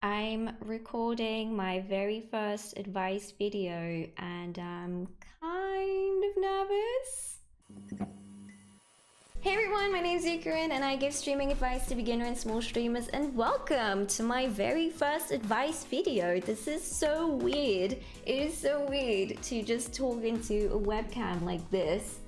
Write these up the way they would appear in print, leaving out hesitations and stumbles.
I'm recording my very first advice video and I'm kind of nervous. Hey everyone, my name is UkiRin and I give streaming advice to beginner and small streamers, and welcome to my very first advice video. This is so weird. It is so weird to just talk into a webcam like this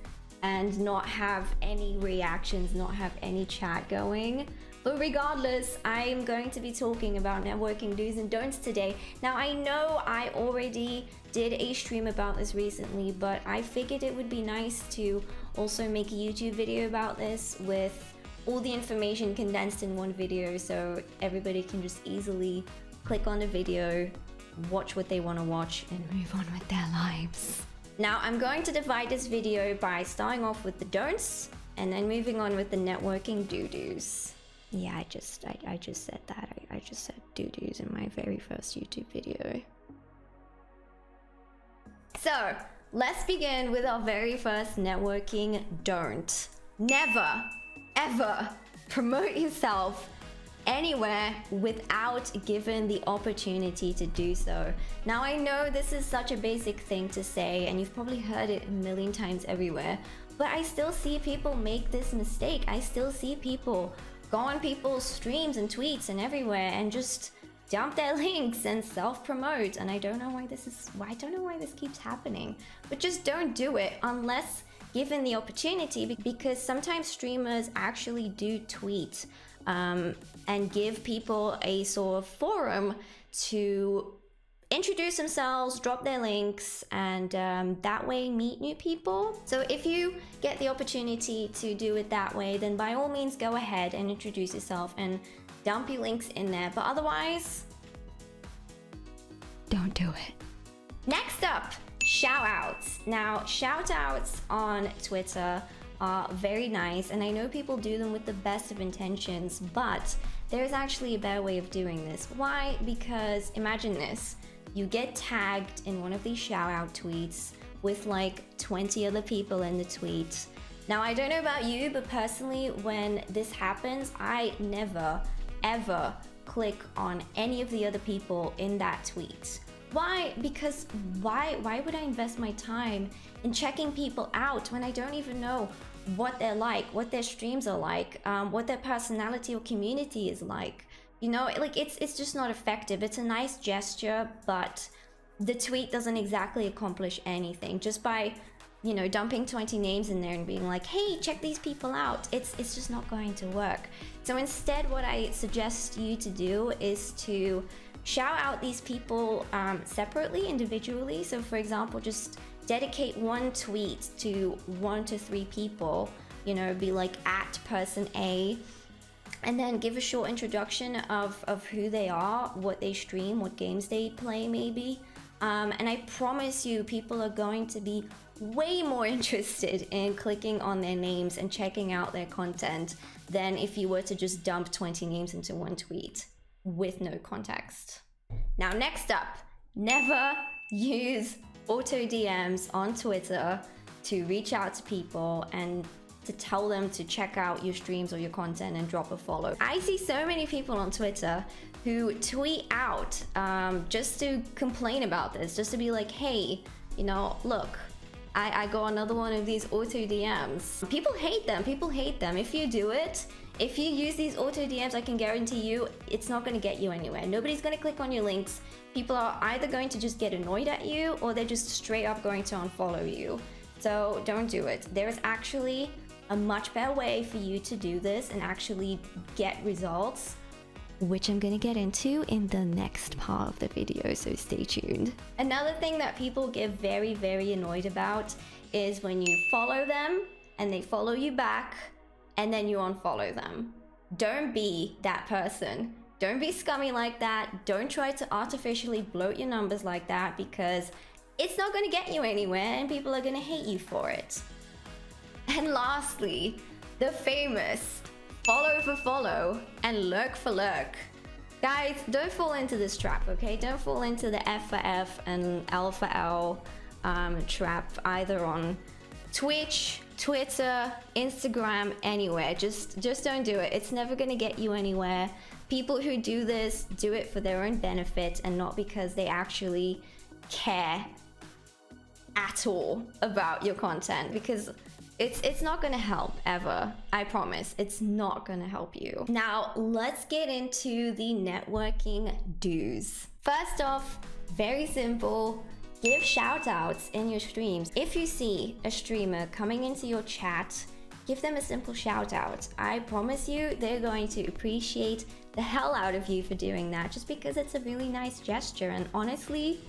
and not have any reactions, not have any chat going. But regardless, I'm going to be talking about networking do's and don'ts today. Now, I know I already did a stream about this recently, but I figured it would be nice to also make a YouTube video about this with all the information condensed in one video so everybody can just easily click on the video, watch what they want to watch, and move on with their lives. Now, I'm going to divide this video by starting off with the don'ts and then moving on with the networking do-dos. Yeah, I just said that. I just said doo-doos in my very first YouTube video. So, let's begin with our very first networking don't. Never, ever promote yourself anywhere without given the opportunity to do so. Now, I know this is such a basic thing to say, and you've probably heard it a million times everywhere, but I still see people make this mistake. I still see people go on people's streams and tweets and everywhere and just dump their links and self-promote, and I don't know why this keeps happening. But just don't do it unless given the opportunity, because sometimes streamers actually do tweet and give people a sort of forum to introduce themselves, drop their links, and that way meet new people. So if you get the opportunity to do it that way, then by all means go ahead and introduce yourself and dump your links in there. But otherwise, don't do it. Next up, shout outs. Now, shout outs on Twitter are very nice, and I know people do them with the best of intentions, but there's actually a better way of doing this. Why? Because imagine this. You get tagged in one of these shout out tweets with like 20 other people in the tweet. Now, I don't know about you, but personally, when this happens, I never, ever click on any of the other people in that tweet. Why? Because why would I invest my time in checking people out when I don't even know what they're like, what their streams are like, what their personality or community is like? You know, like it's just not effective. It's a nice gesture, but the tweet doesn't exactly accomplish anything. Just by, you know, dumping 20 names in there and being like, hey, check these people out, it's just not going to work. So instead, what I suggest you to do is to shout out these people separately, individually. So for example, just dedicate one tweet to 1 to 3 people, you know, be like at person A, and then give a short introduction of who they are, what they stream, what games they play maybe. And I promise you, people are going to be way more interested in clicking on their names and checking out their content than if you were to just dump 20 names into one tweet with no context. Now, next up, never use auto DMs on Twitter to reach out to people and to tell them to check out your streams or your content and drop a follow. I see so many people on Twitter who tweet out just to complain about this, just to be like, hey, you know, look, I got another one of these auto DMs. People hate them. People hate them. If you do it, if you use these auto DMs, I can guarantee you it's not going to get you anywhere. Nobody's going to click on your links. People are either going to just get annoyed at you, or they're just straight up going to unfollow you. So don't do it. There's actually a much better way for you to do this and actually get results, which I'm gonna get into in the next part of the video, so stay tuned. Another thing that people get very, very annoyed about is when you follow them and they follow you back and then you unfollow them. Don't be that person. Don't be scummy like that. Don't try to artificially bloat your numbers like that, because it's not gonna get you anywhere and people are gonna hate you for it. And lastly, the famous follow for follow and lurk for lurk. Guys, don't fall into this trap, okay? Don't fall into the F for F and L for L trap, either on Twitch, Twitter, Instagram, anywhere. Just don't do it. It's never gonna get you anywhere. People who do this do it for their own benefit and not because they actually care at all about your content, because it's not gonna help ever. I promise, it's not gonna help you. Now let's get into the networking do's. First off, very simple, give shout outs in your streams. If you see a streamer coming into your chat, give them a simple shout out. I promise you they're going to appreciate the hell out of you for doing that, just because it's a really nice gesture, and honestly,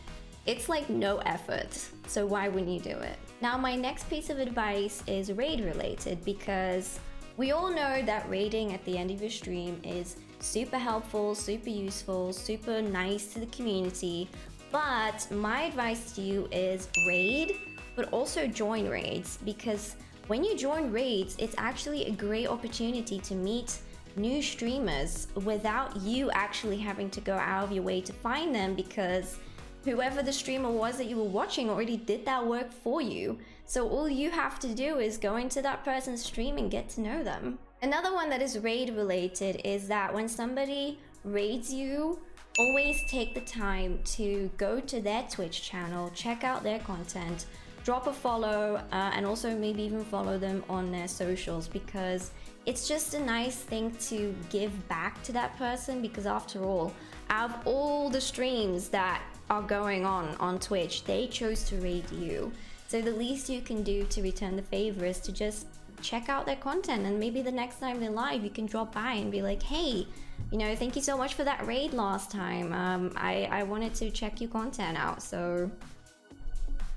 it's like no effort, so why wouldn't you do it? Now my next piece of advice is raid related, because we all know that raiding at the end of your stream is super helpful, super useful, super nice to the community, but my advice to you is raid, but also join raids, because when you join raids, it's actually a great opportunity to meet new streamers without you actually having to go out of your way to find them, because whoever the streamer was that you were watching already did that work for you. So all you have to do is go into that person's stream and get to know them. Another one that is raid related is that when somebody raids you, always take the time to go to their Twitch channel, check out their content, drop a follow, and also maybe even follow them on their socials, because it's just a nice thing to give back to that person, because after all, out of all the streams that are going on Twitch, they chose to raid you. So the least you can do to return the favor is to just check out their content, and maybe the next time they're live you can drop by and be like, hey, you know, thank you so much for that raid last time. I wanted to check your content out, so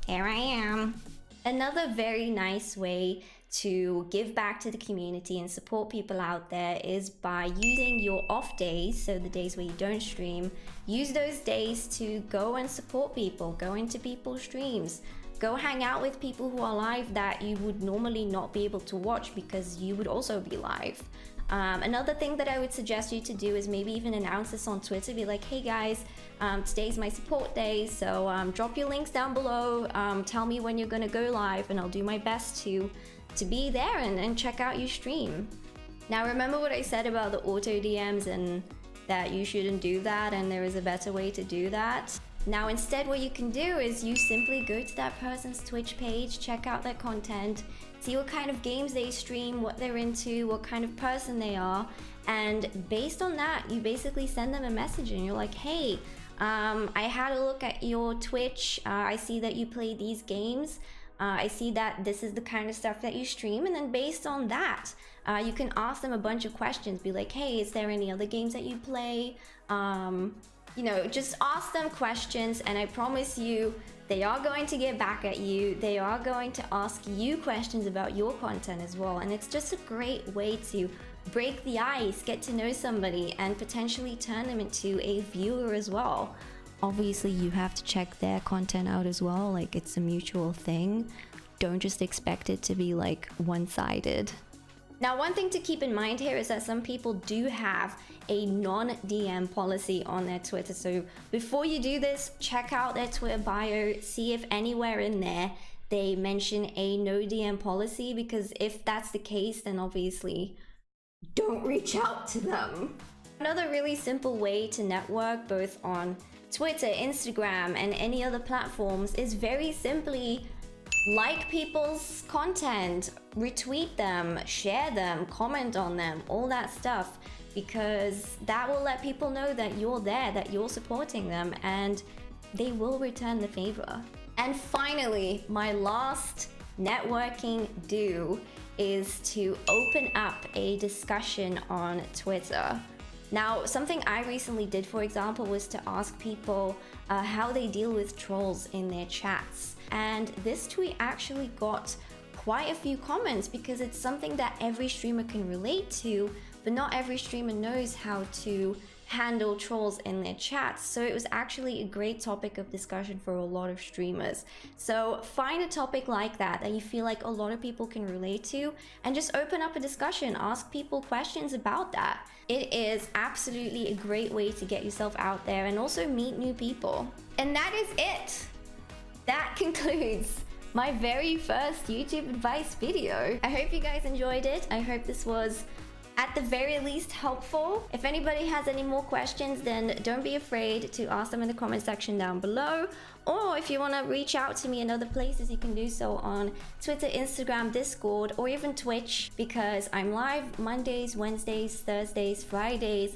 here I am. Another very nice way to give back to the community and support people out there is by using your off days, so the days where you don't stream, use those days to go and support people, go into people's streams, go hang out with people who are live that you would normally not be able to watch because you would also be live. Another thing that I would suggest you to do is maybe even announce this on Twitter, be like, hey guys, today's my support day, so drop your links down below, tell me when you're gonna go live, and I'll do my best to be there and check out your stream. Now remember what I said about the auto DMs and that you shouldn't do that, and there is a better way to do that. Now instead what you can do is you simply go to that person's Twitch page, check out their content, see what kind of games they stream, what they're into, what kind of person they are, and based on that you basically send them a message and you're like, hey, I had a look at your Twitch, I see that you play these games, I see that this is the kind of stuff that you stream, and then based on that you can ask them a bunch of questions, be like, hey, is there any other games that you play? You know, just ask them questions, and I promise you they are going to get back at you. They are going to ask you questions about your content as well, and it's just a great way to break the ice, get to know somebody, and potentially turn them into a viewer as well. Obviously you have to check their content out as well, like it's a mutual thing. Don't just expect it to be like one-sided. Now one thing to keep in mind here is that some people do have a non-DM policy on their Twitter, so before you do this, check out their Twitter bio, see if anywhere in there they mention a no DM policy, because if that's the case, then obviously don't reach out to them. Another really simple way to network both on Twitter, Instagram, and any other platforms is very simply like people's content, retweet them, share them, comment on them, all that stuff, because that will let people know that you're there, that you're supporting them, and they will return the favor. And finally, my last networking do is to open up a discussion on Twitter. Now, something I recently did, for example, was to ask people how they deal with trolls in their chats. And this tweet actually got quite a few comments, because it's something that every streamer can relate to, but not every streamer knows how to handle trolls in their chats. So it was actually a great topic of discussion for a lot of streamers. So find a topic like that that you feel like a lot of people can relate to, and just open up a discussion, ask people questions about that. It is absolutely a great way to get yourself out there and also meet new people. And that is it. That concludes my very first YouTube advice video. I hope you guys enjoyed it. I hope this was at the very least helpful. If anybody has any more questions, then don't be afraid to ask them in the comment section down below. Or if you want to reach out to me in other places, you can do so on Twitter, Instagram, Discord, or even Twitch, because I'm live Mondays, Wednesdays, Thursdays, Fridays,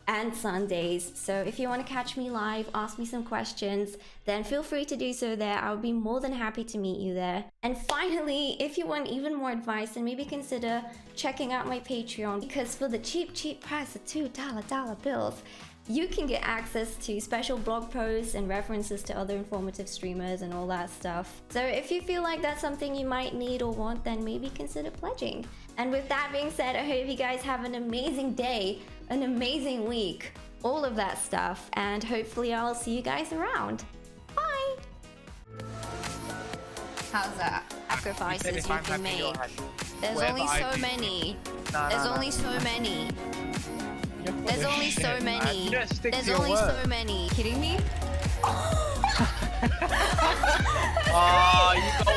and Sundays. So if you want to catch me live, ask me some questions, then feel free to do so there. I would be more than happy to meet you there. And finally, if you want even more advice, then maybe consider checking out my Patreon, because for the cheap price of $2 bills, you can get access to special blog posts and references to other informative streamers and all that stuff. So if you feel like that's something you might need or want, then maybe consider pledging. And with that being said, I hope you guys have an amazing day, an amazing week, all of that stuff, and hopefully I'll see you guys around. Bye! How's that? Sacrifices you can make. There's only so many. There's only so many. There's only so many. There's only so many. Kidding me? Oh, you go